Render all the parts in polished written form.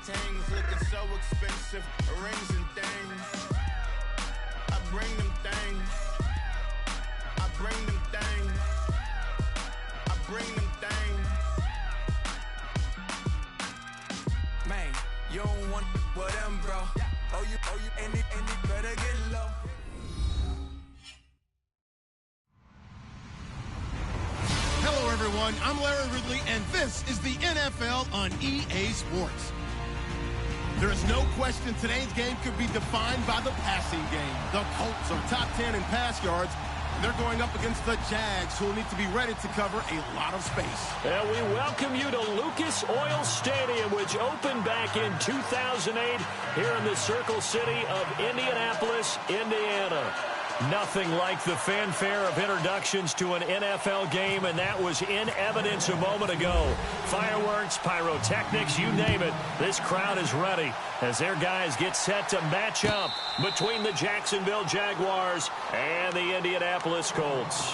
things looking so expensive, rings and things. I bring them things. I bring them things. I bring them things. Man, you don't want with them, bro. Oh, you, and it better get low. Hello, everyone. I'm Larry Ridley, and this is the NFL on EA Sports. There is no question today's game could be defined by the passing game. The Colts are top 10 in pass yards. They're going up against the Jags, who will need to be ready to cover a lot of space. And we welcome you to Lucas Oil Stadium, which opened back in 2008 here in the Circle City of Indianapolis, Indiana. Nothing like the fanfare of introductions to an NFL game, and that was in evidence a moment ago. Fireworks, pyrotechnics, you name it. This crowd is ready as their guys get set to match up between the Jacksonville Jaguars and the Indianapolis Colts.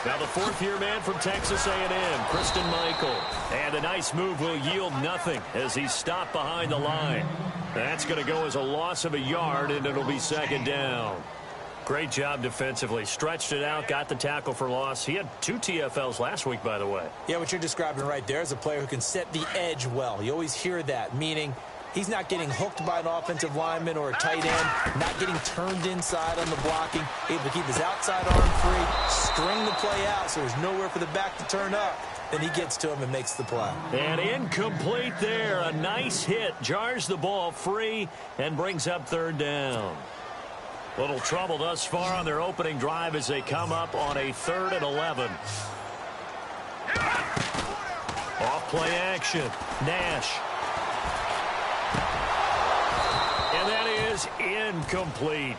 Now the fourth-year man from Texas A&M, Christine Michael. And a nice move will yield nothing as he's stopped behind the line. That's going to go as a loss of a yard, and it'll be second down. Great job defensively. Stretched it out, got the tackle for loss. He had 2 TFLs last week, by the way. Yeah, what you're describing right there is a player who can set the edge well. You always hear that, meaning he's not getting hooked by an offensive lineman or a tight end, not getting turned inside on the blocking, able to keep his outside arm free, string the play out so there's nowhere for the back to turn up. Then he gets to him and makes the play. And incomplete there. A nice hit. Jars the ball free and brings up third down. Little trouble thus far on their opening drive as they come up on a 3rd and 11. Off-play action. Nash. And that is incomplete.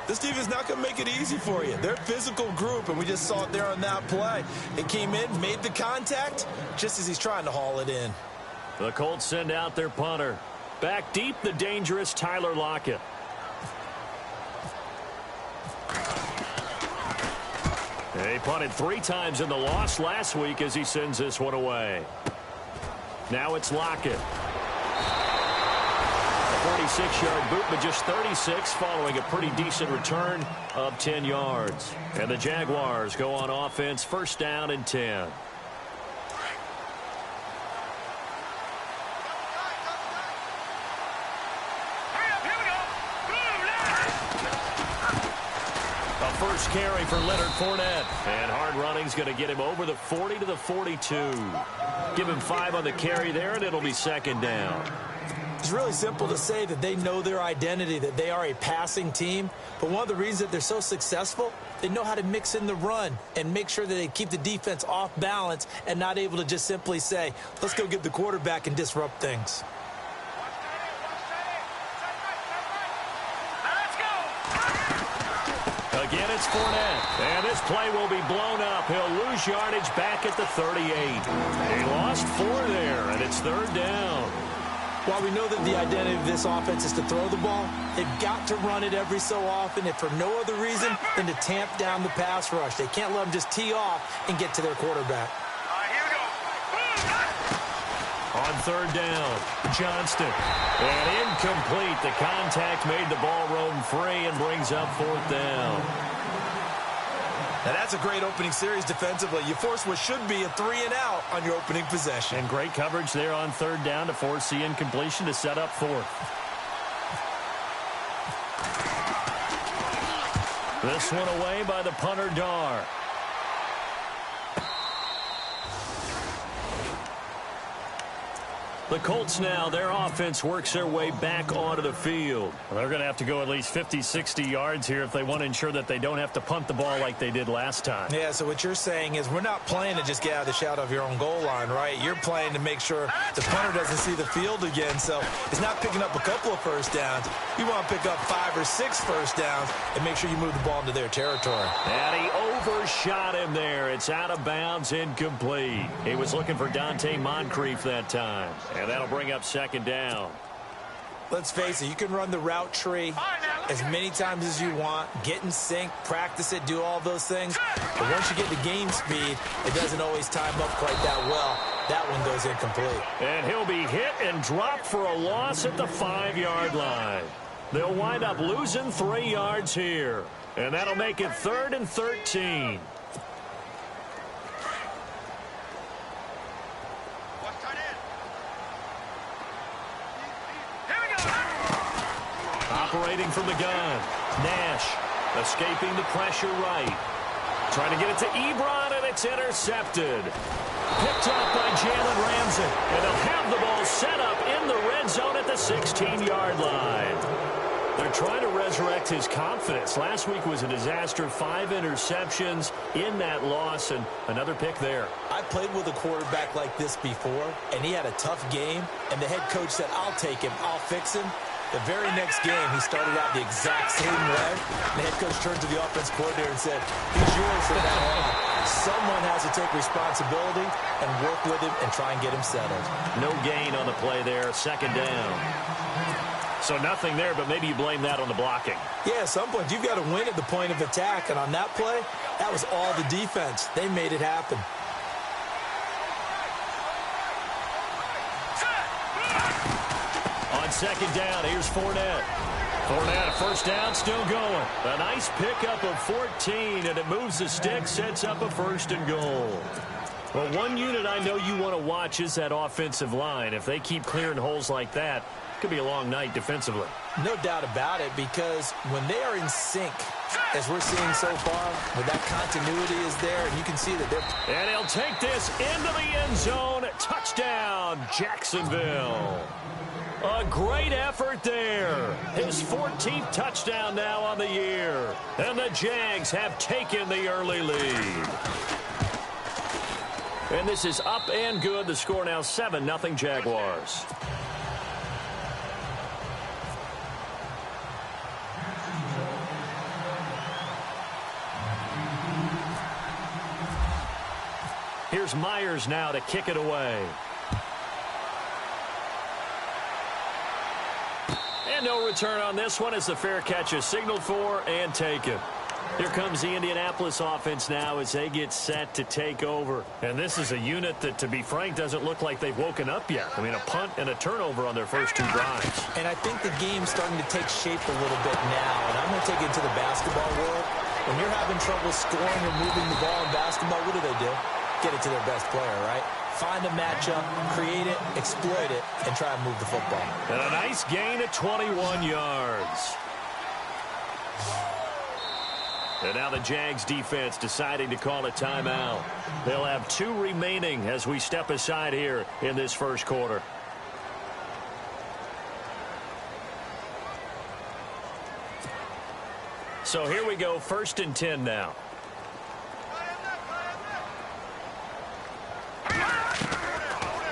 This defense is not going to make it easy for you. They're a physical group, and we just saw it there on that play. It came in, made the contact, just as he's trying to haul it in. The Colts send out their punter. Back deep, the dangerous Tyler Lockett. He punted 3 times in the loss last week as he sends this one away. Now it's Lockett. 46-yard boot, but just 36 following a pretty decent return of 10 yards. And the Jaguars go on offense, first down and 10. A first carry for Leonard Fournette. And hard running's going to get him over the 40 to the 42. Give him 5 on the carry there, and it'll be second down. It's really simple to say that they know their identity, that they are a passing team. But one of the reasons that they're so successful, they know how to mix in the run and make sure that they keep the defense off balance and not able to just simply say, let's go get the quarterback and disrupt things. Again, it's Fournette. And this play will be blown up. He'll lose yardage back at the 38. He lost 4 there, and it's third down. While we know that the identity of this offense is to throw the ball, they've got to run it every so often, if for no other reason than to tamp down the pass rush. They can't let them just tee off and get to their quarterback. Here we go. On third down, Johnston. And incomplete. The contact made the ball roam free and brings up fourth down. Now that's a great opening series defensively. You force what should be a 3-and-out on your opening possession. And great coverage there on third down to force the incompletion to set up fourth. This one away by the punter, Dar. The Colts now, their offense works their way back onto the field. They're going to have to go at least 50, 60 yards here if they want to ensure that they don't have to punt the ball like they did last time. Yeah, so what you're saying is we're not playing to just get out of the shadow of your own goal line, right? You're playing to make sure the punter doesn't see the field again. So it's not picking up a couple of first downs. You want to pick up 5 or 6 first downs and make sure you move the ball into their territory. And he overshot him there. It's out of bounds, incomplete. He was looking for Dante Moncrief that time. And that'll bring up second down. Let's face it, you can run the route tree as many times as you want, get in sync, practice it, do all those things. But once you get to game speed, it doesn't always time up quite that well. That one goes incomplete. And he'll be hit and dropped for a loss at the 5-yard line. They'll wind up losing 3 yards here. And that'll make it 3rd and 13. Operating from the gun. Nash escaping the pressure right. Trying to get it to Ebron, and it's intercepted. Picked up by Jalen Ramsey. And they'll have the ball set up in the red zone at the 16-yard line. They're trying to resurrect his confidence. Last week was a disaster. 5 interceptions in that loss, and another pick there. I played with a quarterback like this before, and he had a tough game, and the head coach said, I'll take him, I'll fix him. The very next game, he started out the exact same way. The head coach turned to the offense coordinator and said, he's yours from now on. Someone has to take responsibility and work with him and try and get him settled. No gain on the play there, second down. So nothing there, but maybe you blame that on the blocking. Yeah, at some point, you've got to win at the point of attack. And on that play, that was all the defense. They made it happen. On second down, here's Fournette. Fournette, a first down, still going. A nice pickup of 14, and it moves the stick, sets up a 1st and goal. Well, one unit I know you want to watch is that offensive line. If they keep clearing holes like that, it could be a long night defensively. No doubt about it, because when they are in sync, as we're seeing so far, when that continuity is there, and you can see that they're... And he'll take this into the end zone. Touchdown, Jacksonville. A great effort there. His 14th touchdown now on the year. And the Jags have taken the early lead. And this is up and good. The score now 7-0 Jaguars. Here's Myers now to kick it away. And no return on this one as the fair catch is signaled for and taken. Here comes the Indianapolis offense now as they get set to take over. And this is a unit that, to be frank, doesn't look like they've woken up yet. I mean, a punt and a turnover on their first 2 drives. And I think the game's starting to take shape a little bit now. And I'm going to take it to the basketball world. When you're having trouble scoring or moving the ball in basketball, what do? Get it to their best player, right? Find a matchup, create it, exploit it, and try and move the football. And a nice gain of 21 yards. And now the Jags defense deciding to call a timeout. They'll have 2 remaining as we step aside here in this first quarter. So here we go, 1st and 10 now.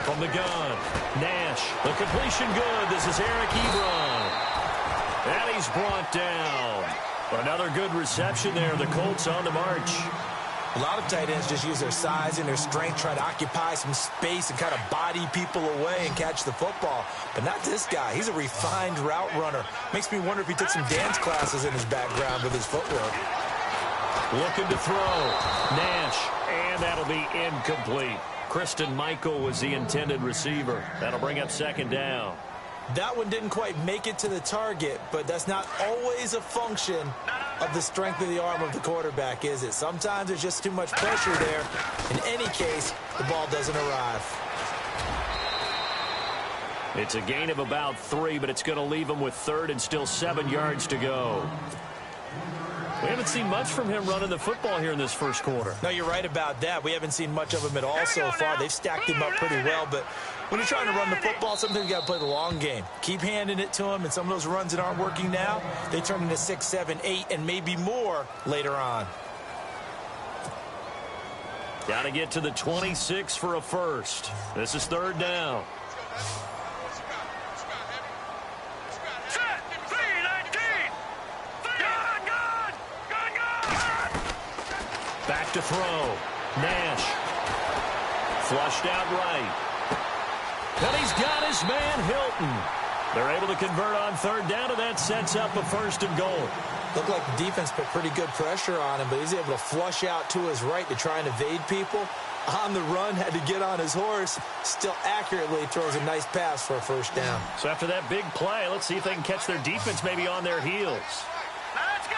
From the gun, Nash, the completion good. This is Eric Ebron. And he's brought down. Another good reception there. The Colts on the march. A lot of tight ends just use their size and their strength, try to occupy some space and kind of body people away and catch the football. But not this guy. He's a refined route runner. Makes me wonder if he took some dance classes in his background with his footwork. Looking to throw. Nash. And that'll be incomplete. Kristen Michael was the intended receiver. That'll bring up second down. That one didn't quite make it to the target, but that's not always a function of the strength of the arm of the quarterback, is it? Sometimes there's just too much pressure there. In any case, the ball doesn't arrive. It's a gain of about 3, but it's going to leave him with 3rd and still 7 yards to go. We haven't seen much from him running the football here in this first quarter. No, you're right about that. We haven't seen much of him at all so far. They've stacked him up pretty well, but when you're trying to run the football, sometimes you got to play the long game. Keep handing it to him, and some of those runs that aren't working now, they turn into 6, 7, 8, and maybe more later on. Got to get to the 26 for a first. This is 3rd down. Left to throw. Nash. Flushed out right. And he's got his man, Hilton. They're able to convert on third down, and that sets up a 1st and goal. Looked like the defense put pretty good pressure on him, but he's able to flush out to his right to try and evade people. On the run, had to get on his horse. Still accurately throws a nice pass for a 1st down. So after that big play, let's see if they can catch their defense maybe on their heels. Let's go.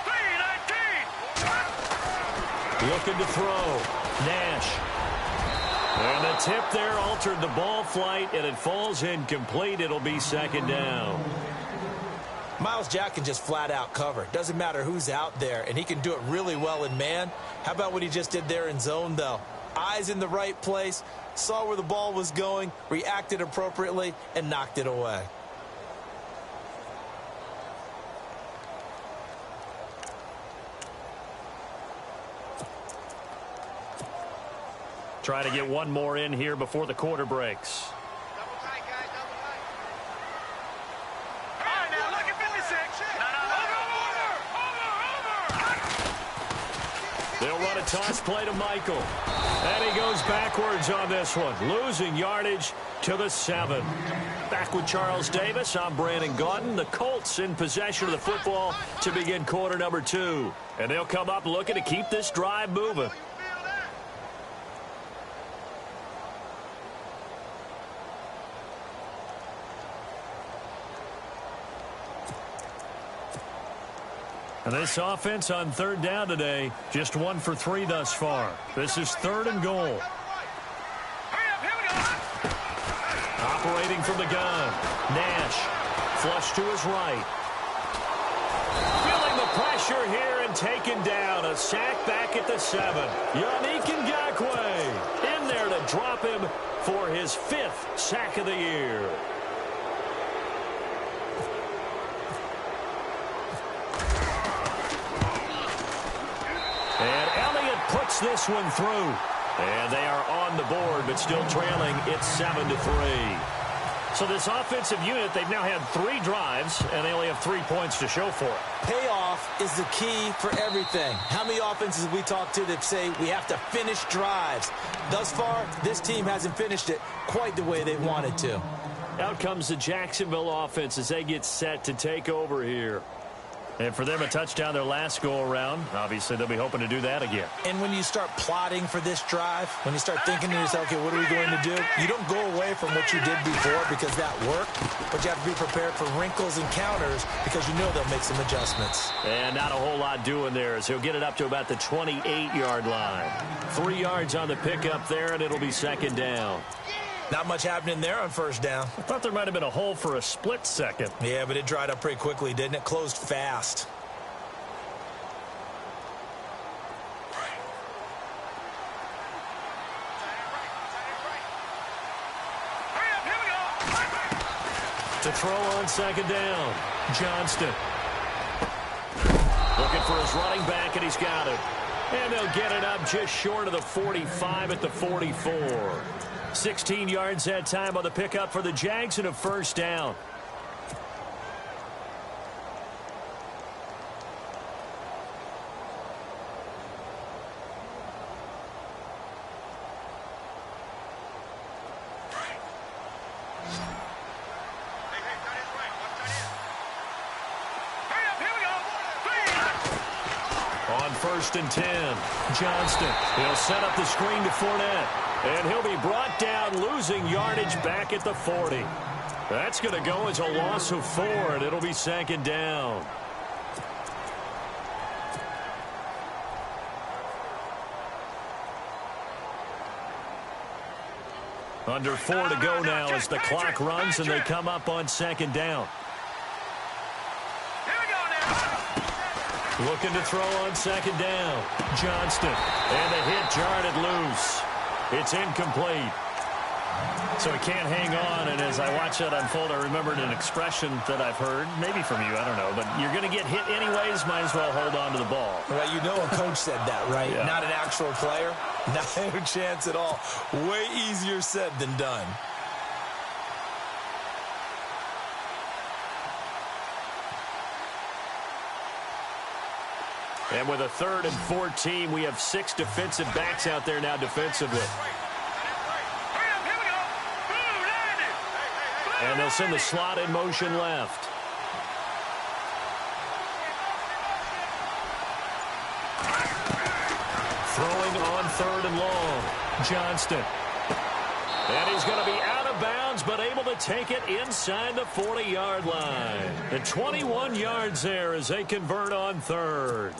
3-19. Looking to throw. Nash. And the tip there altered the ball flight, and it falls incomplete. It'll be 2nd down. Myles Jack can just flat out cover. Doesn't matter who's out there, and he can do it really well in man. How about what he just did there in zone, though? Eyes in the right place, saw where the ball was going, reacted appropriately, and knocked it away. Try to get one more in here before the quarter breaks. Double tight, guys. Double tight. All right, now look at 56. Over. They'll run a toss play to Michael. And he goes backwards on this one, losing yardage to the 7. Back with Charles Davis, I'm Brandon Gaudin. The Colts in possession of the football to begin quarter number 2. And they'll come up looking to keep this drive moving. And this offense on third down today, just 1 for 3 thus far. This is 3rd and goal. Operating from the gun. Nash. Flush to his right. Feeling the pressure here and taken down. A sack back at the 7. Yannick Ngakoue in there to drop him for his 5th sack of the year. And Elliott puts this one through. And they are on the board, but still trailing. It's 7-3. So this offensive unit, they've now had 3 drives, and they only have 3 points to show for it. Payoff is the key for everything. How many offenses we talk to that say we have to finish drives? Thus far, this team hasn't finished it quite the way they wanted to. Out comes the Jacksonville offense as they get set to take over here. And for them, a touchdown their last go-around. Obviously, they'll be hoping to do that again. And when you start plotting for this drive, when you start thinking to yourself, okay, what are we going to do? You don't go away from what you did before because that worked, but you have to be prepared for wrinkles and counters because you know they'll make some adjustments. And not a whole lot doing there as he'll get it up to about the 28-yard line. 3 yards on the pickup there, and it'll be 2nd down. Not much happening there on 1st down. I thought there might have been a hole for a split second. Yeah, but it dried up pretty quickly, didn't it? Closed fast. To throw on 2nd down, Johnston. Looking for his running back, and he's got it. And they'll get it up just short of the 45 at the 44. 16 yards that time on the pickup for the Jags and a 1st down. On 1st and 10, Johnston. He'll set up the screen to Fournette. And he'll be brought down, losing yardage back at the 40. That's going to go as a loss of 4, and it'll be 2nd down. Under 4 to go now as the clock runs, and they come up on 2nd down. Looking to throw on 2nd down. Johnston. And the hit jarred it loose. It's incomplete. So he can't hang on, and as I watch that unfold, I remembered an expression that I've heard, maybe from you, I don't know, but you're going to get hit anyways, might as well hold on to the ball. Well, you know a coach said that, right? Yeah. Not an actual player. No chance at all. Way easier said than done. And with a 3rd and 14, we have 6 defensive backs out there now defensively. And they'll send the slot in motion left. Throwing on 3rd and long. Johnston. And he's going to be out of bounds, but able to take it inside the 40-yard line. And 21 yards there as they convert on 3rd.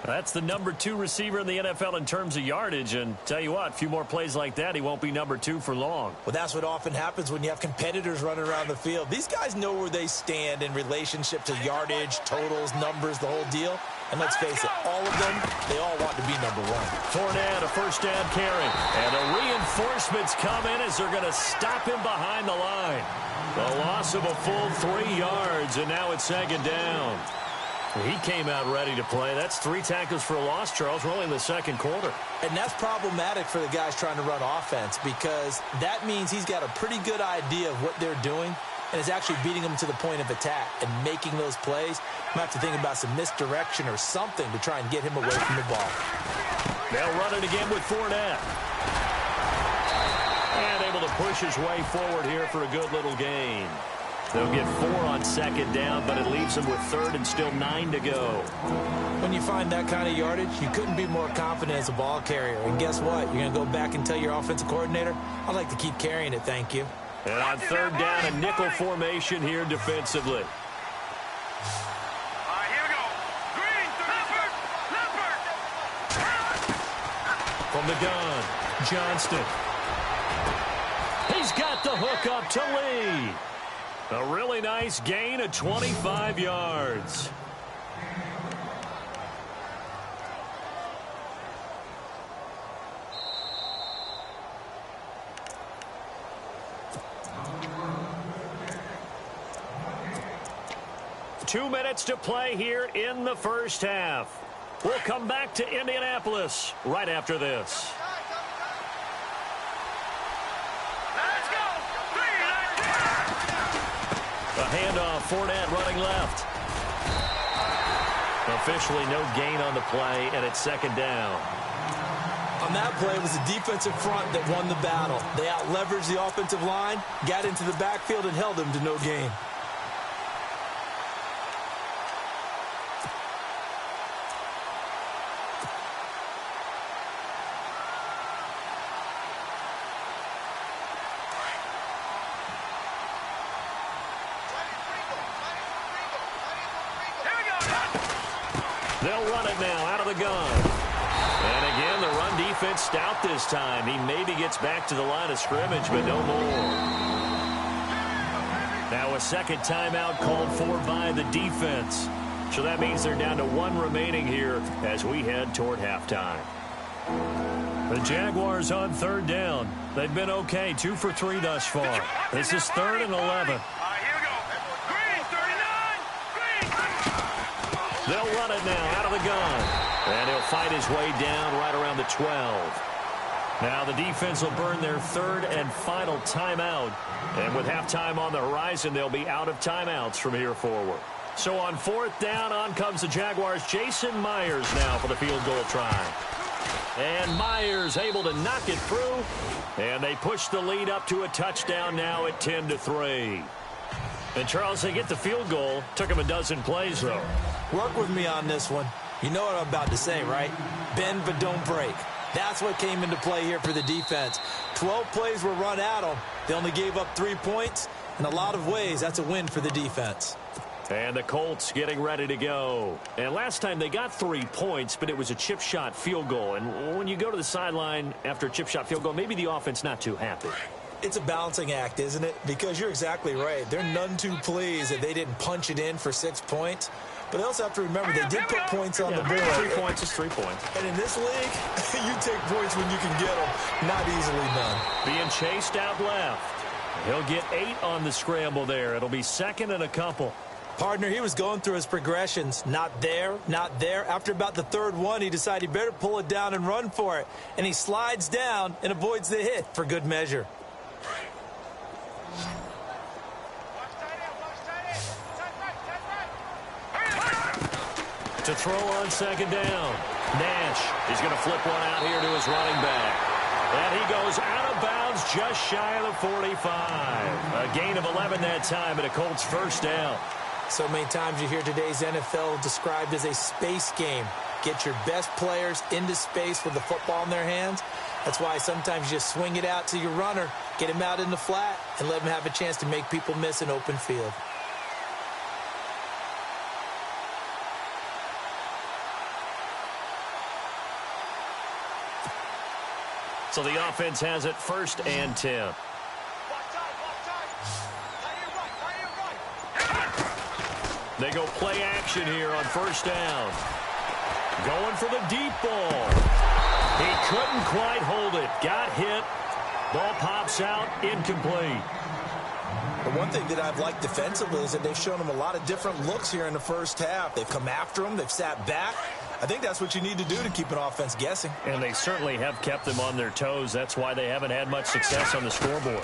That's the number 2 receiver in the NFL in terms of yardage. And tell you what, a few more plays like that, he won't be number 2 for long. Well, that's what often happens when you have competitors running around the field. These guys know where they stand in relationship to yardage, totals, numbers, the whole deal. And let's face it, all of them, they all want to be number 1. Fournette, a first down carry. And the reinforcements come in as they're going to stop him behind the line. The loss of a full 3 yards, and now it's 2nd down. He came out ready to play. That's 3 tackles for a loss, Charles. We're only in the 2nd quarter. And that's problematic for the guys trying to run offense because that means he's got a pretty good idea of what they're doing and is actually beating them to the point of attack and making those plays. Might have to think about some misdirection or something to try and get him away from the ball. They'll run it again with Fournette. And able to push his way forward here for a good little gain. They'll get 4 on 2nd down, but it leaves them with 3rd and still 9 to go. When you find that kind of yardage, you couldn't be more confident as a ball carrier. And guess what? You're going to go back and tell your offensive coordinator, I'd like to keep carrying it, thank you. And on 3rd down, a nickel formation here defensively. All right, here we go. Green, Leopard. From the gun, Johnston. He's got the hook up to Lee. A really nice gain of 25 yards. Two minutes to play here in the first half. We'll come back to Indianapolis right after this. A handoff, Fournette running left. Officially no gain on the play, and it's 2nd down. On that play, it was the defensive front that won the battle. They out-leveraged the offensive line, got into the backfield, and held them to no gain. They'll run it now out of the gun. And again, the run defense stout this time. He maybe gets back to the line of scrimmage, but no more. Now a 2nd timeout called for by the defense. So that means they're down to 1 remaining here as we head toward halftime. The Jaguars on 3rd down. They've been okay, 2 for 3 thus far. This is 3rd and 11. They'll run it now out of the gun. And he'll fight his way down right around the 12. Now the defense will burn their 3rd and final timeout. And with halftime on the horizon, they'll be out of timeouts from here forward. So on 4th down, on comes the Jaguars. Jason Myers now for the field goal try. And Myers able to knock it through. And they push the lead up to a touchdown now at 10-3. And, Charles, they get the field goal. Took him a dozen plays, though. Work with me on this one. You know what I'm about to say, right? Bend but don't break. That's what came into play here for the defense. 12 plays were run at them. They only gave up 3 points. In a lot of ways, that's a win for the defense. And the Colts getting ready to go. And last time they got 3 points, but it was a chip shot field goal. And when you go to the sideline after a chip shot field goal, maybe the offense not too happy. It's a balancing act, isn't it? Because you're exactly right. They're none too pleased that they didn't punch it in for 6 points. But they also have to remember they did put points on the board. 3 points is 3 points. And in this league, you take points when you can get them. Not easily done. Being chased out left. He'll get 8 on the scramble there. It'll be 2nd and a couple. Partner, he was going through his progressions. Not there, not there. After about the 3rd one, he decided he better pull it down and run for it. And he slides down and avoids the hit for good measure. To throw on second down. Nash is going to flip one out here to his running back. And he goes out of bounds just shy of the 45. A gain of 11 that time and a Colts first down. So many times you hear today's NFL described as a space game. Get your best players into space with the football in their hands. That's why sometimes you just swing it out to your runner, get him out in the flat, and let him have a chance to make people miss an open field. So the offense has it 1st and 10. They go play action here on 1st down. Going for the deep ball. He couldn't quite hold it. Got hit. Ball pops out. Incomplete. The one thing that I've liked defensively is that they've shown him a lot of different looks here in the first half. They've come after him. They've sat back. I think that's what you need to do to keep an offense guessing. And they certainly have kept them on their toes. That's why they haven't had much success on the scoreboard.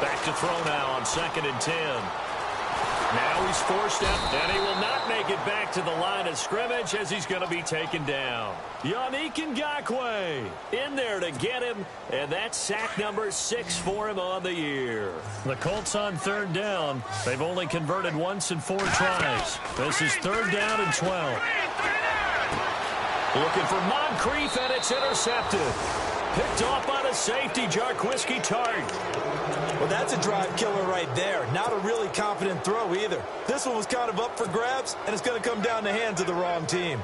Back to throw now on 2nd and 10. Now he's forced out, and he will not make it back to the line of scrimmage as he's going to be taken down. Yannick Ngakoue in there to get him, and that's sack number 6 for him on the year. The Colts on 3rd down. They've only converted once in 4 tries. This is 3rd down and 12. Looking for Moncrief, and it's intercepted. Picked off by the safety, Jarquiski Tart. Well, that's a drive killer right there. Not a really confident throw either. This one was kind of up for grabs, and it's going to come down the hands of the wrong team.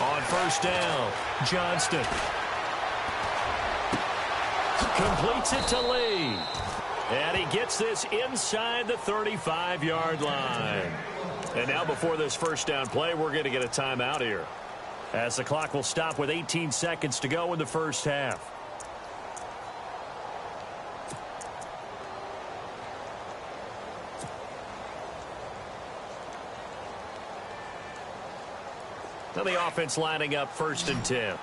On 1st down, Johnston. Completes it to Lee. And he gets this inside the 35-yard line. And now before this 1st down play, we're going to get a timeout here, as the clock will stop with 18 seconds to go in the 1st half. Now the offense lining up 1st and 10.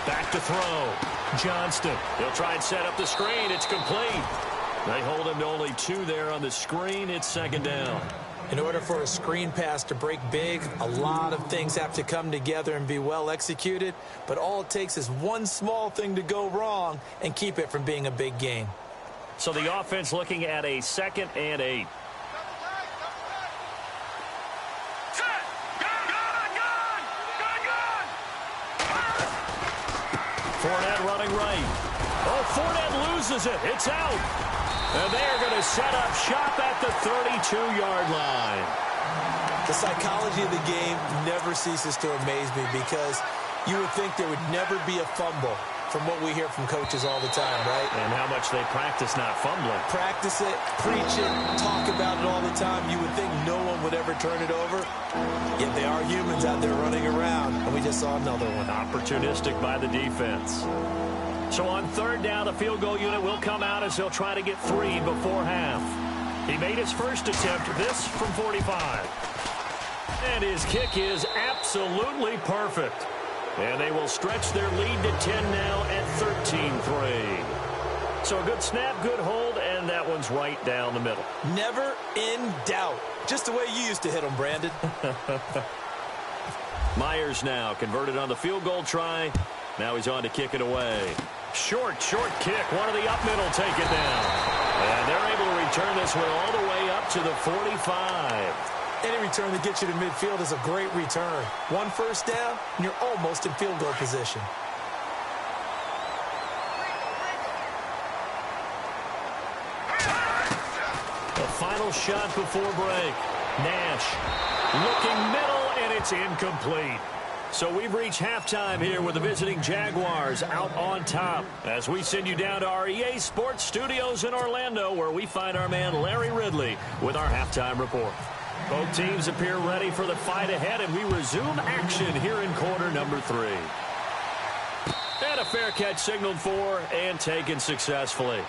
Back to throw. Johnston. He'll try and set up the screen. It's complete. They hold him to only 2 there on the screen. It's 2nd down. In order for a screen pass to break big, a lot of things have to come together and be well executed. But all it takes is one small thing to go wrong and keep it from being a big gain. So the offense looking at a 2nd and 8. Fournette running right. Oh, Fournette loses it. It's out. And they're going to set up shop at the 32-yard line. The psychology of the game never ceases to amaze me, because you would think there would never be a fumble from what we hear from coaches all the time, right? And how much they practice not fumbling. Practice it, preach it, talk about it all the time. You would think no one would ever turn it over. Yet they are humans out there running around, and we just saw another one. Opportunistic by the defense. So on 3rd down, the field goal unit will come out as they'll try to get 3 before half. He made his first attempt, this from 45. And his kick is absolutely perfect. And they will stretch their lead to 10 now at 13-3. So a good snap, good hold, and that one's right down the middle. Never in doubt. Just the way you used to hit them, Brandon. Myers now converted on the field goal try. Now he's on to kick it away. Short kick. One of the up middle take it down. And they're able to return this one all the way up to the 45. Any return that gets you to midfield is a great return. 1 first down, and you're almost in field goal position. The final shot before break. Nash looking middle, and it's incomplete. So we've reached halftime here with the visiting Jaguars out on top, as we send you down to our EA Sports Studios in Orlando, where we find our man Larry Ridley with our halftime report. Both teams appear ready for the fight ahead, and we resume action here in quarter number 3. And a fair catch signaled for and taken successfully.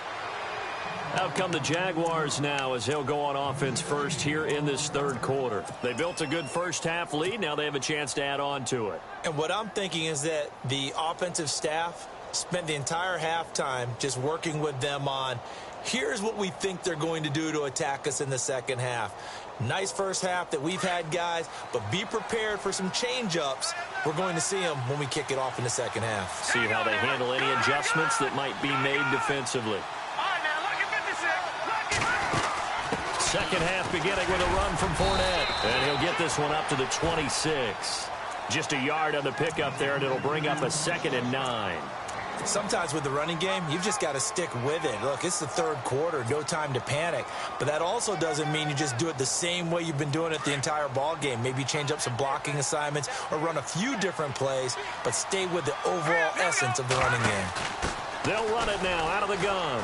Out come the Jaguars now as they'll go on offense first here in this third quarter. They built a good first-half lead. Now they have a chance to add on to it. And what I'm thinking is that the offensive staff spent the entire halftime just working with them on, here's what we think they're going to do to attack us in the second half. Nice first half that we've had, guys, but be prepared for some change-ups. We're going to see them when we kick it off in the second half. See how they handle any adjustments that might be made defensively. Second half beginning with a run from Fournette. And he'll get this one up to the 26. Just a yard on the pickup there, and it'll bring up a 2nd and 9. Sometimes with the running game, you've just got to stick with it. Look, it's the third quarter, no time to panic. But that also doesn't mean you just do it the same way you've been doing it the entire ball game. Maybe change up some blocking assignments or run a few different plays, but stay with the overall essence of the running game. They'll run it now out of the gun.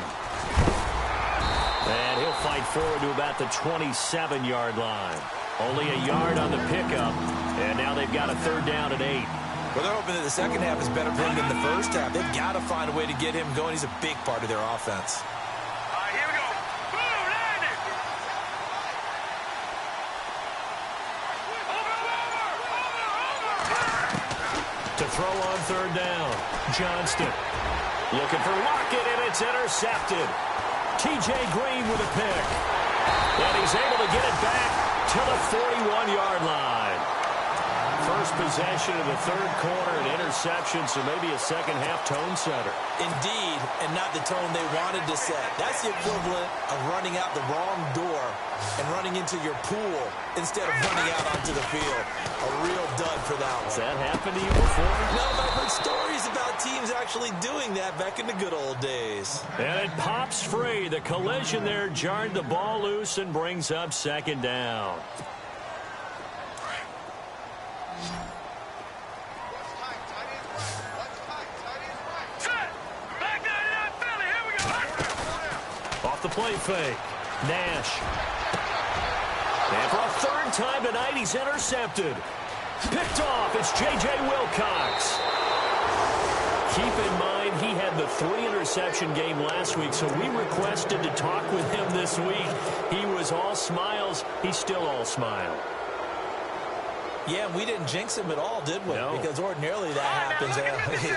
And he'll fight forward to about the 27-yard line. Only a yard on the pickup, and now they've got a 3rd down and 8. Well, they're hoping that the second half is better for him than the first half. They've got to find a way to get him going. He's a big part of their offense. All right, here we go. Boom, land it. Over. To throw on 3rd down, Johnston. Looking for Lockett, and it's intercepted. T.J. Green with a pick. And he's able to get it back to the 41-yard line. First possession of the third quarter, an interception, so maybe a second-half tone setter. Indeed, and not the tone they wanted to set. That's the equivalent of running out the wrong door and running into your pool instead of running out onto the field. A real dud for that one. Has that happened to you before? No, but I've heard stories about teams actually doing that back in the good old days. And it pops free. The collision there jarred the ball loose and brings up 2nd down. Off the play fake. Nash. And for a 3rd time tonight, he's intercepted. Picked off. It's J.J. Wilcox. Keep in mind, he had the 3-interception game last week, so we requested to talk with him this week. He was all smiles. He's still all smile. Yeah, we didn't jinx him at all, did we? No. Because ordinarily that happens.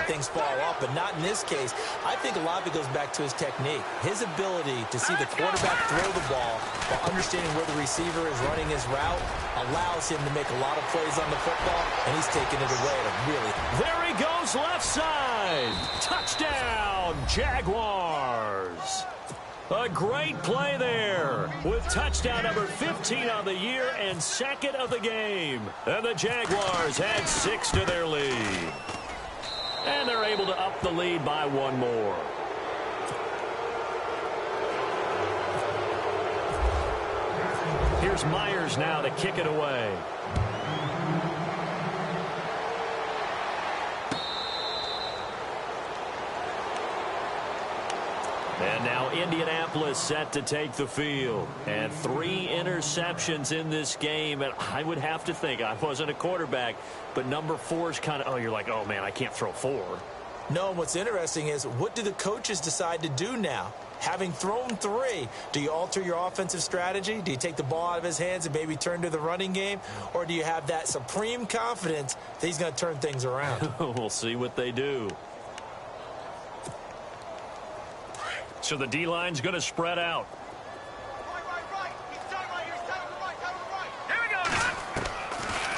Things fall off, but not in this case. I think a lot of it goes back to his technique. His ability to see the quarterback throw the ball while understanding where the receiver is running his route allows him to make a lot of plays on the football, and he's taking it away to really... There he goes, left side. Touchdown, Jaguars. A great play there with touchdown number 15 on the year and 2nd of the game. And the Jaguars add 6 to their lead. And they're able to up the lead by 1 more. Here's Myers now to kick it away. And now Indianapolis set to take the field. And 3 interceptions in this game. And I would have to think, I wasn't a quarterback, but number 4 is kind of, you're like, oh, man, I can't throw 4. No, and what's interesting is, what do the coaches decide to do now? Having thrown 3, do you alter your offensive strategy? Do you take the ball out of his hands and maybe turn to the running game? Or do you have that supreme confidence that he's going to turn things around? We'll see what they do. So the D-line's going to spread out. Right. He's done right here. He's done right. Here we go.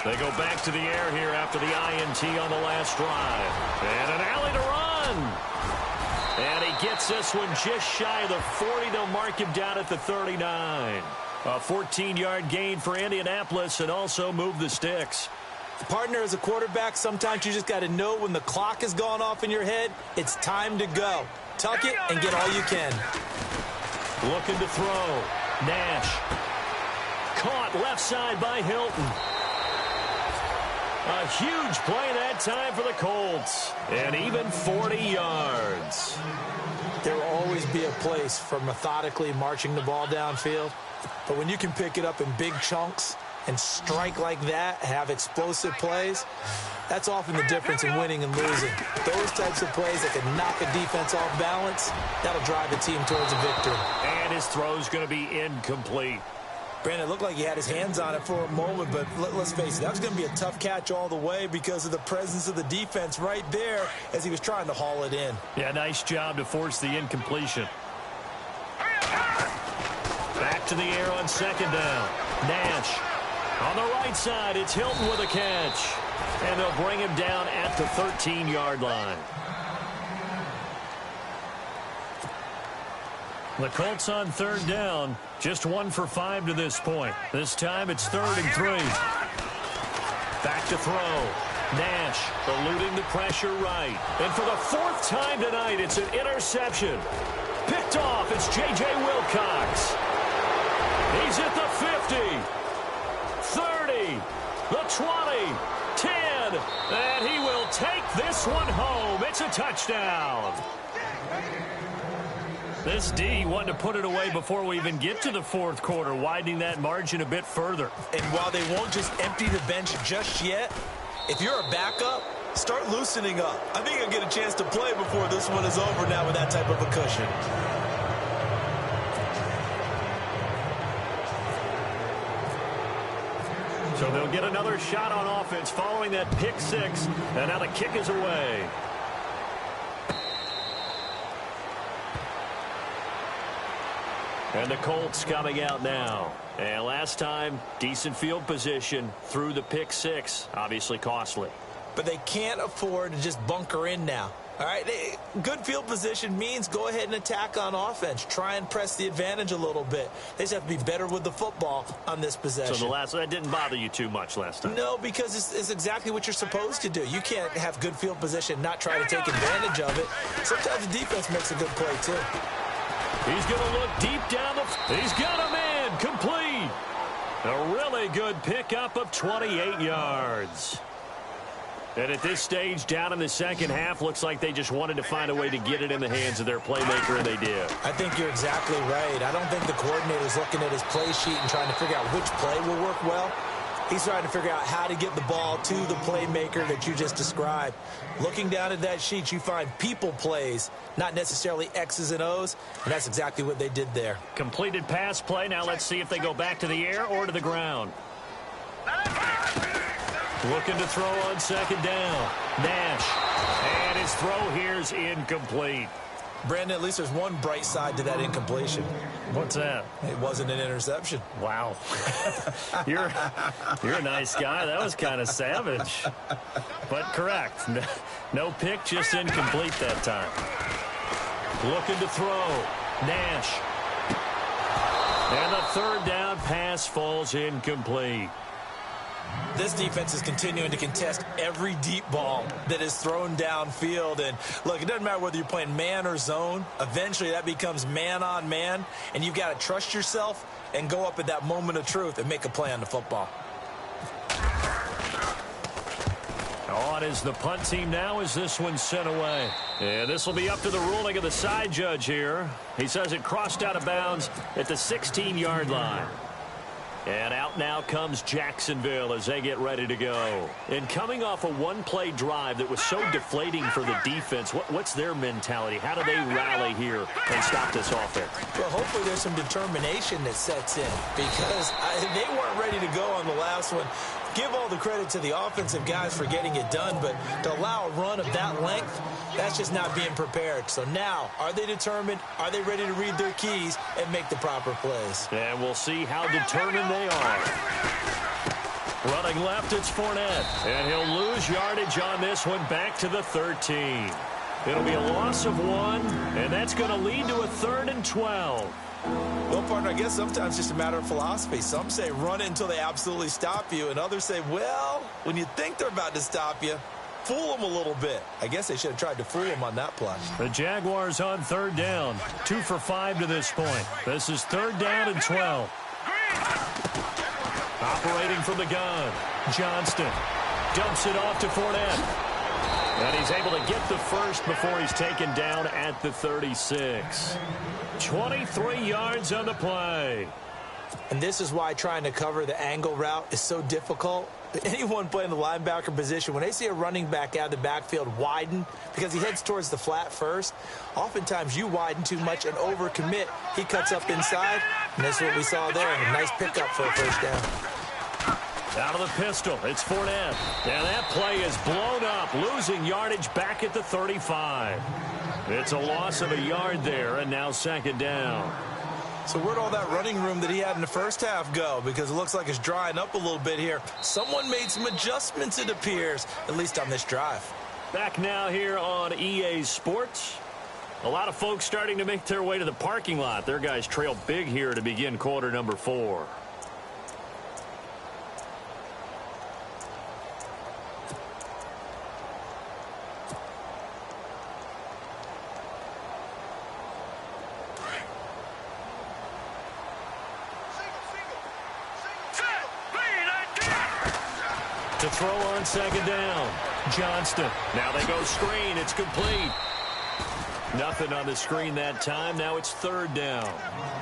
They go back to the air here after the INT on the last drive. And an alley to run. And he gets this one just shy of the 40. They'll mark him down at the 39. A 14-yard gain for Indianapolis and also move the sticks. Partner, as a quarterback, sometimes you just got to know when the clock has gone off in your head, it's time to go. Tuck it and get all you can. Looking to throw. Nash. Caught left side by Hilton. A huge play that time for the Colts. And even 40 yards. There will always be a place for methodically marching the ball downfield. But when you can pick it up in big chunks and strike like that, have explosive plays, that's often the difference in winning and losing. Those types of plays that can knock a defense off balance, that'll drive the team towards a victory. And his throw's going to be incomplete. Brandon, it looked like he had his hands on it for a moment, but let's face it, that was going to be a tough catch all the way because of the presence of the defense right there as he was trying to haul it in. Yeah, nice job to force the incompletion. Back to the air on second down. Nash. On the right side, it's Hilton with a catch. And they'll bring him down at the 13-yard line. The Colts on third down, just 1 for 5 to this point. This time it's 3rd and 3. Back to throw. Nash eluding the pressure right. And for the 4th time tonight, it's an interception. Picked off, it's J.J. Wilcox. He's at the 50, 30, the 20, 10, and he will take this one home. It's a touchdown. This D wanted to put it away before we even get to the 4th quarter, widening that margin a bit further. And while they won't just empty the bench just yet, if you're a backup, start loosening up. I think you'll get a chance to play before this one is over now with that type of a cushion. So they'll get another shot on offense following that pick 6, and now the kick is away. And the Colts coming out now. And last time, decent field position through the pick 6. Obviously costly. But they can't afford to just bunker in now. All right, good field position means go ahead and attack on offense. Try and press the advantage a little bit. They just have to be better with the football on this possession. So that didn't bother you too much last time? No, because it's exactly what you're supposed to do. You can't have good field position, not try to take advantage of it. Sometimes the defense makes a good play, too. He's going to look deep down the... He's got a man complete. A really good pickup of 28 yards. And at this stage, down in the second half, looks like they just wanted to find a way to get it in the hands of their playmaker, and they did. I think you're exactly right. I don't think the coordinator's looking at his play sheet and trying to figure out which play will work well. He's trying to figure out how to get the ball to the playmaker that you just described. Looking down at that sheet, you find people plays, not necessarily X's and O's, and that's exactly what they did there. Completed pass play. Now let's see if they go back to the air or to the ground. Looking to throw on second down. Nash. And his throw here is incomplete. Brandon, at least there's one bright side to that incompletion. What's that? It wasn't an interception. Wow. You're a nice guy. That was kind of savage. But correct. No pick, just incomplete that time. Looking to throw. Nash. And the 3rd down pass falls incomplete. This defense is continuing to contest every deep ball that is thrown downfield. And, look, it doesn't matter whether you're playing man or zone. Eventually, that becomes man-on-man, and you've got to trust yourself and go up at that moment of truth and make a play on the football. On is the punt team now as this one's sent away. And this will be up to the ruling of the side judge here. He says it crossed out of bounds at the 16-yard line. And out now comes Jacksonville as they get ready to go. And coming off a one-play drive that was so deflating for the defense, what's their mentality? How do they rally here and stop this offense? Well, hopefully there's some determination that sets in because they weren't ready to go on the last one. Give all the credit to the offensive guys for getting it done, but to allow a run of that length, that's just not being prepared. So now, are they determined? Are they ready to read their keys and make the proper plays? And we'll see how determined they are. Running left, it's Fournette. And he'll lose yardage on this one back to the 13. It'll be a loss of 1, and that's going to lead to a 3rd and 12. Well, partner, I guess sometimes it's just a matter of philosophy. Some say run it until they absolutely stop you, and others say, well, when you think they're about to stop you, fool them a little bit. I guess they should have tried to fool them on that play. The Jaguars on 3rd down. 2 for 5 to this point. This is 3rd down and 12. Operating from the gun. Johnston dumps it off to Fournette. And he's able to get the first before he's taken down at the 36. 23 yards on the play. And this is why trying to cover the angle route is so difficult. Anyone playing the linebacker position, when they see a running back out of the backfield widen because he heads towards the flat first, oftentimes you widen too much and overcommit. He cuts up inside, and that's what we saw there. A nice pickup for a first down. Out of the pistol, it's Fournette. And that play is blown up, losing yardage back at the 35. It's a loss of a yard there, and now second down. So where'd all that running room that he had in the first half go? Because it looks like it's drying up a little bit here. Someone made some adjustments, it appears, at least on this drive. Back now here on EA Sports. A lot of folks starting to make their way to the parking lot. Their guys trail big here to begin quarter number 4. To throw on second down. Johnston. Now they go screen. It's complete. Nothing on the screen that time. Now it's third down.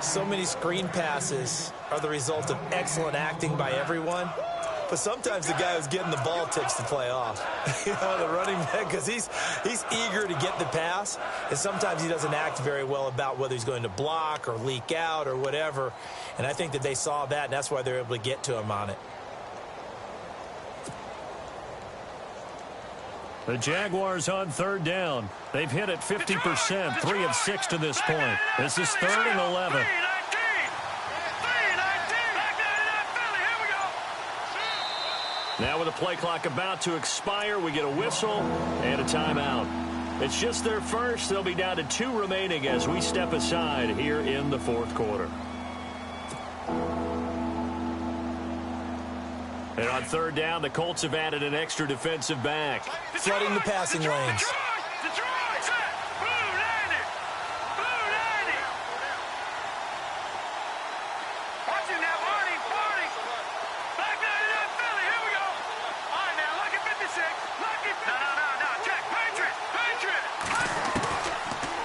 So many screen passes are the result of excellent acting by everyone. But sometimes the guy who's getting the ball tips the play off. You know, the running back, because he's eager to get the pass. And sometimes he doesn't act very well about whether he's going to block or leak out or whatever. And I think that they saw that, and that's why they're able to get to him on it. The Jaguars on third down. They've hit it 50%, 3 of 6 to this point. This is 3rd and 11. Now with the play clock about to expire, we get a whistle and a timeout. It's just their first. They'll be down to 2 remaining as we step aside here in the 4th quarter. And on third down, the Colts have added an extra defensive back. Flooding the passing lanes.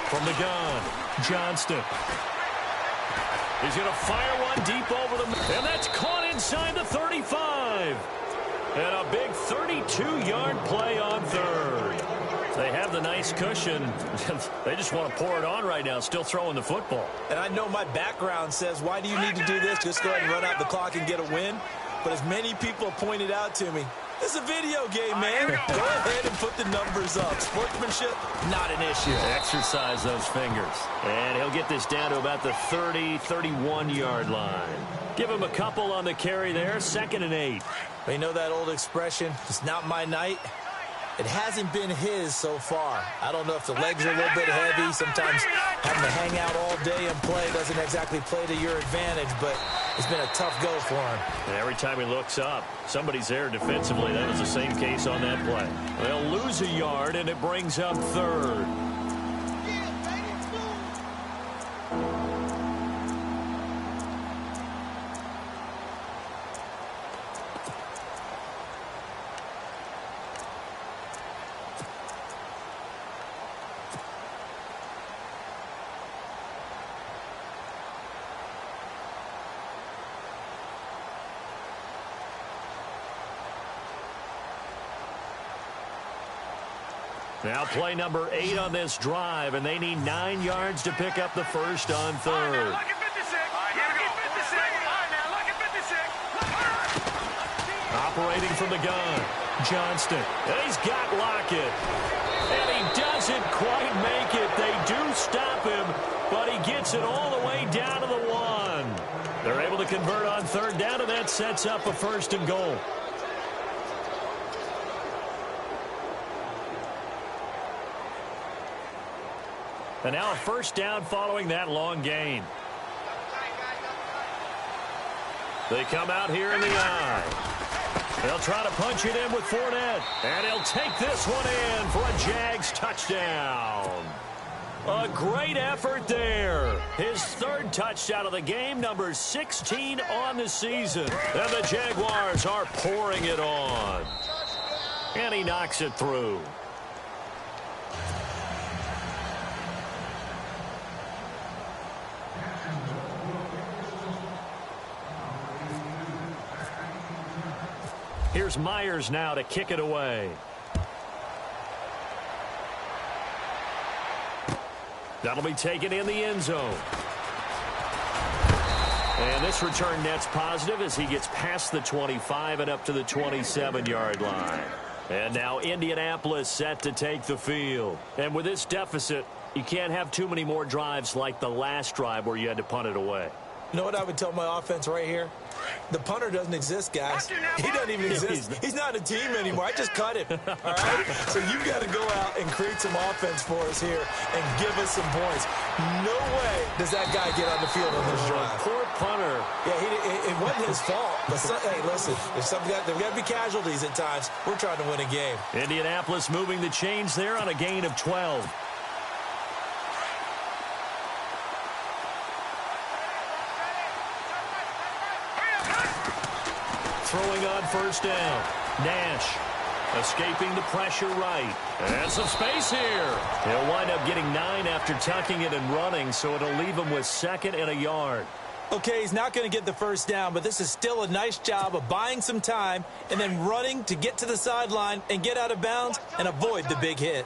From the gun, Johnston. He's going to fire one deep over the... And that's caught inside the 35. And a big 32-yard play on third. They have the nice cushion. They just want to pour it on right now, still throwing the football. And I know my background says, why do you need to do this? Just go ahead and run out the clock and get a win. But as many people have pointed out to me, it's a video game, man. Go ahead and put the numbers up. Sportsmanship, not an issue. Exercise those fingers. And he'll get this down to about the 30, 31-yard line. Give him a couple on the carry there, 2nd and 8. You know that old expression, it's not my night? It hasn't been his so far. I don't know if the legs are a little bit heavy. Sometimes having to hang out all day and play doesn't exactly play to your advantage, but it's been a tough go for him. And every time he looks up, somebody's there defensively. That was the same case on that play. They'll lose a yard, and it brings up third. Now play number 8 on this drive, and they need 9 yards to pick up the first on third. Operating from the gun, Johnston. And he's got Lockett. And he doesn't quite make it. They do stop him, but he gets it all the way down to the 1. They're able to convert on third down, and that sets up a 1st and goal. And now a 1st down following that long gain. They come out here in the eye. They'll try to punch it in with Fournette. And he'll take this one in for a Jags touchdown. A great effort there. His 3rd touchdown of the game, number 16 on the season. And the Jaguars are pouring it on. And he knocks it through. Here's Myers now to kick it away. That'll be taken in the end zone. And this return net's positive as he gets past the 25 and up to the 27-yard line. And now Indianapolis set to take the field. And with this deficit, you can't have too many more drives like the last drive where you had to punt it away. You know what I would tell my offense right here? The punter doesn't exist, guys. He doesn't even exist. He's not a team anymore. I just cut him. All right? So you've got to go out and create some offense for us here and give us some points. No way does that guy get on the field on this drive. Poor punter. Yeah, it wasn't his fault. But hey, listen, there's got to be casualties at times. We're trying to win a game. Indianapolis moving the chains there on a gain of 12. Throwing on first down. Nash escaping the pressure right. And some space here. He'll wind up getting 9 after tucking it and running, so it'll leave him with 2nd and a yard. Okay, he's not going to get the first down, but this is still a nice job of buying some time and then running to get to the sideline and get out of bounds and avoid the big hit.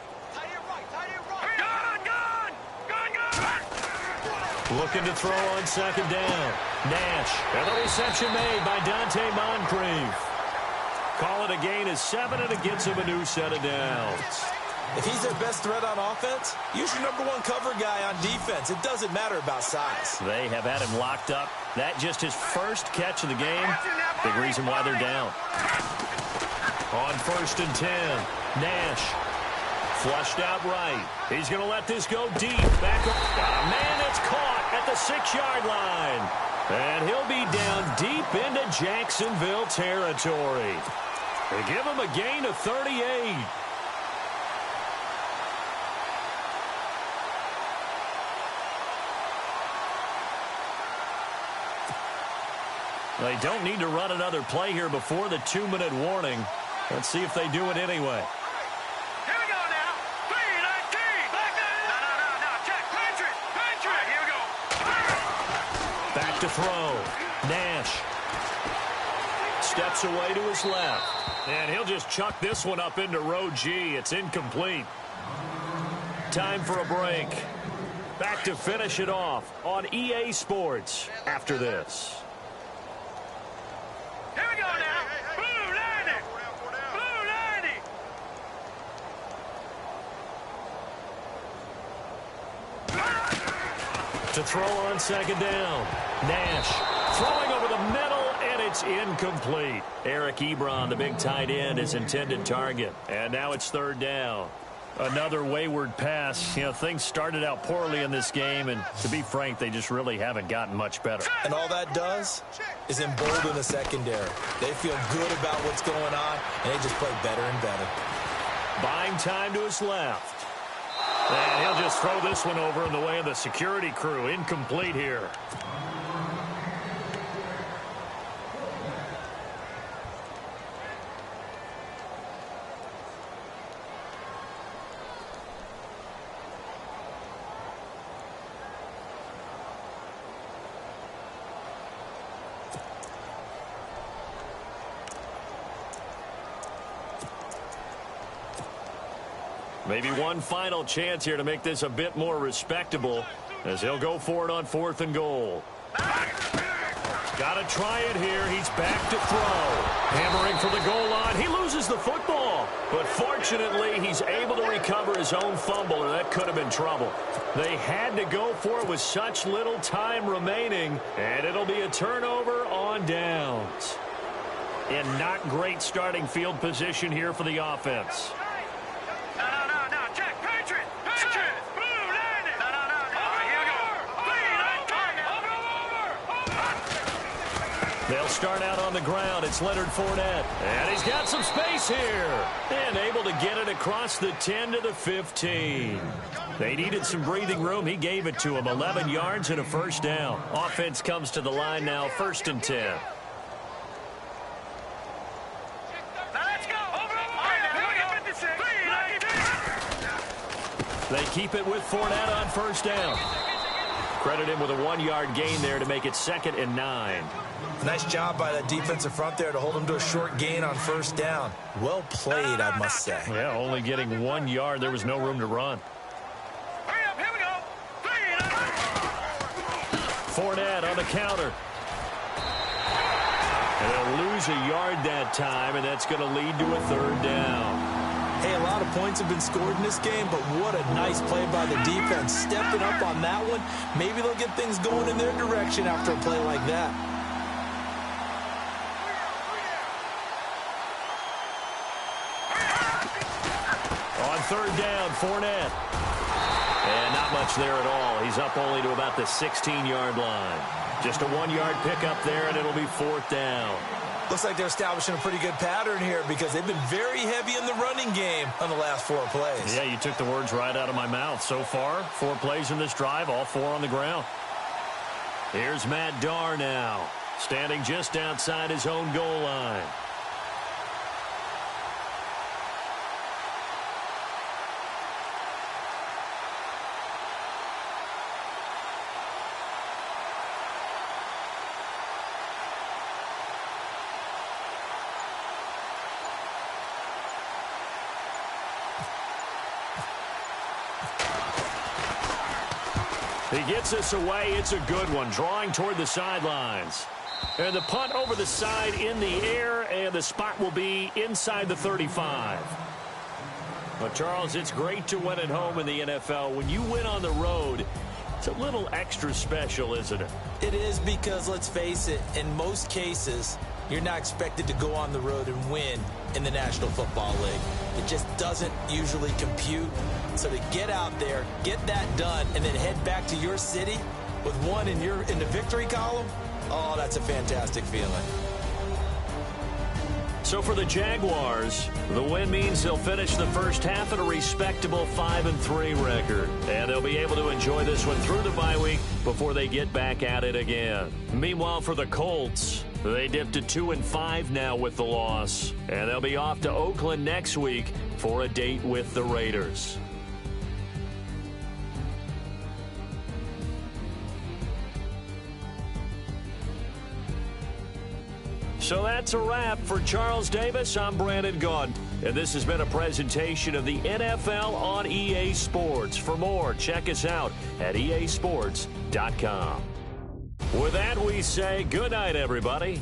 Looking to throw on 2nd down. Nash. And the reception made by Dante Moncrief. Call it a gain of 7, and it gets him a new set of downs. If he's their best threat on offense, use your #1 cover guy on defense. It doesn't matter about size. They have had him locked up. That just his first catch of the game. Big reason why they're down. On 1st and 10, Nash. Flushed out right. He's going to let this go deep. Back up. Man, it's caught at the 6-yard line. And he'll be down deep into Jacksonville territory. They give him a gain of 38. They don't need to run another play here before the 2-minute warning. Let's see if they do it anyway. Back to throw. Nash steps away to his left. And he'll just chuck this one up into row G. It's incomplete. Time for a break. Back to finish it off on EA Sports after this. Here we go now. Blue 90. Blue 90. To throw on 2nd down. Nash throwing over the middle, and it's incomplete. Eric Ebron, the big tight end, his intended target. And now it's 3rd down. Another wayward pass. You know, things started out poorly in this game, and to be frank, they just really haven't gotten much better. And all that does is embolden the secondary. They feel good about what's going on, and they just play better and better. Buying time to his left. And he'll just throw this one over in the way of the security crew. Incomplete here. Maybe one final chance here to make this a bit more respectable as he'll go for it on 4th and goal. Got to try it here. He's back to throw. Hammering for the goal line. He loses the football. But fortunately, he's able to recover his own fumble, or that could have been trouble. They had to go for it with such little time remaining, and it'll be a turnover on downs. In not great starting field position here for the offense. They'll start out on the ground. It's Leonard Fournette. And he's got some space here. And able to get it across the 10 to the 15. They needed some breathing room. He gave it to him. 11 yards and a 1st down. Offense comes to the line now. 1st and 10. They keep it with Fournette on 1st down. Credit him with a 1-yard gain there to make it 2nd and 9. Nice job by the defensive front there to hold him to a short gain on 1st down. Well played, I must say. Yeah, only getting 1 yard. There was no room to run. Hurry up, here we go. 3 and out. Fournette on the counter. And they'll lose a yard that time, and that's going to lead to a 3rd down. Hey, a lot of points have been scored in this game, but what a nice play by the defense. Stepping up on that one, maybe they'll get things going in their direction after a play like that. On 3rd down, Fournette. And not much there at all. He's up only to about the 16-yard line. Just a 1-yard pickup there, and it'll be 4th down. Looks like they're establishing a pretty good pattern here because they've been very heavy in the running game on the last 4 plays. Yeah, you took the words right out of my mouth. So far, 4 plays in this drive, all 4 on the ground. Here's Matt Darr now, standing just outside his own goal line. He gets us away. It's a good one, drawing toward the sidelines. And the punt over the side in the air, and the spot will be inside the 35. But, Charles, it's great to win at home in the NFL. When you win on the road, it's a little extra special, isn't it? It is because, let's face it, in most cases, you're not expected to go on the road and win in the National Football League. It just doesn't usually compute. So to get out there, get that done, and then head back to your city with one in the victory column, oh, that's a fantastic feeling. So for the Jaguars, the win means they'll finish the first half at a respectable 5-3 record. And they'll be able to enjoy this one through the bye week before they get back at it again. Meanwhile, for the Colts, they dipped to 2-5 now with the loss. And they'll be off to Oakland next week for a date with the Raiders. So that's a wrap. For Charles Davis, I'm Brandon Gaudin. And this has been a presentation of the NFL on EA Sports. For more, check us out at easports.com. With that, we say good night, everybody.